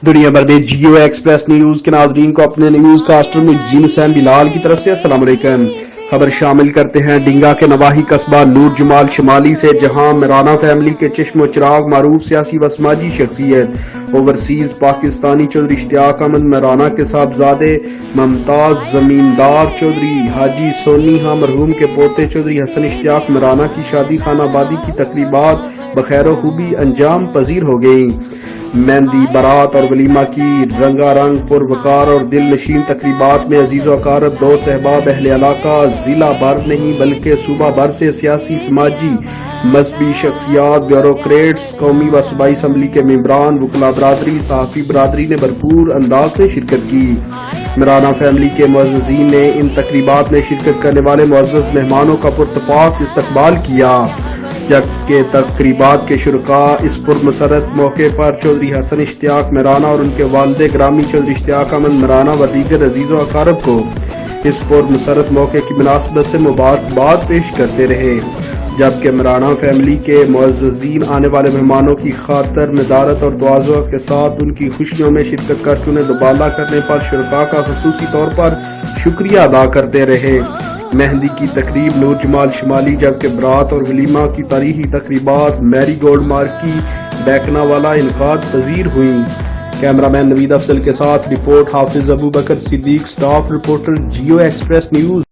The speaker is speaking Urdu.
دنیا بھر میں جیو ایکسپریس نیوز کے ناظرین کو اپنے نیوز کاسٹر مجین حسین بلال کی طرف سے السلام علیکم۔ خبر شامل کرتے ہیں ڈنگا کے نواحی قصبہ نور جمال شمالی سے، جہاں میرانہ فیملی کے چشم و چراغ معروف سیاسی و سماجی شخصیت اوورسیز پاکستانی چودھری اشتیاق احمد میرانہ کے صاحبزادے ممتاز زمیندار چودھری حاجی سونی ہاں مرحوم کے پوتے چودھری حسن اشتیاق میرانہ کی شادی خانہ آبادی کی تقریبات بخیر و خوبی انجام پذیر ہو گئیں۔ مہندی، بارات اور ولیمہ کی رنگا رنگ پروقار اور دل نشین تقریبات میں عزیز و اقارب، دوست احباب، اہل علاقہ، ضلع بھر نہیں بلکہ صوبہ بھر سے سیاسی، سماجی، مذہبی شخصیات، بیوروکریٹس، قومی و صوبائی اسمبلی کے ممبران، وکلاء برادری، صحافی برادری نے بھرپور انداز میں شرکت کی۔ میرانہ فیملی کے معززین نے ان تقریبات میں شرکت کرنے والے معزز مہمانوں کا پرتپاک استقبال کیا، جبکہ تقریبات کے شرکاء اس پرمسرت موقع پر چودھری حسن اشتیاق میرانہ اور ان کے والد گرامی چودھری اشتیاق احمد میرانہ و دیگر عزیز و اقارب کو اس پرمسرت موقع کی مناسبت سے مبارکباد پیش کرتے رہے، جبکہ میرانہ فیملی کے معززین آنے والے مہمانوں کی خاطر مدارت اور تواضع کے ساتھ ان کی خوشیوں میں شرکت کر کے انہیں دوبالا کرنے پر شرکاء کا خصوصی طور پر شکریہ ادا کرتے رہے۔ مہندی کی تقریب نور جمال شمالی، جبکہ برات اور ولیمہ کی تاریخی تقریبات میری گولڈ مارکی بیکنا والا انعقاد پذیر ہوئیں۔ کیمرامین نوید افضل کے ساتھ report Hafiz Abubakar Siddique, staff reporter Geo express news.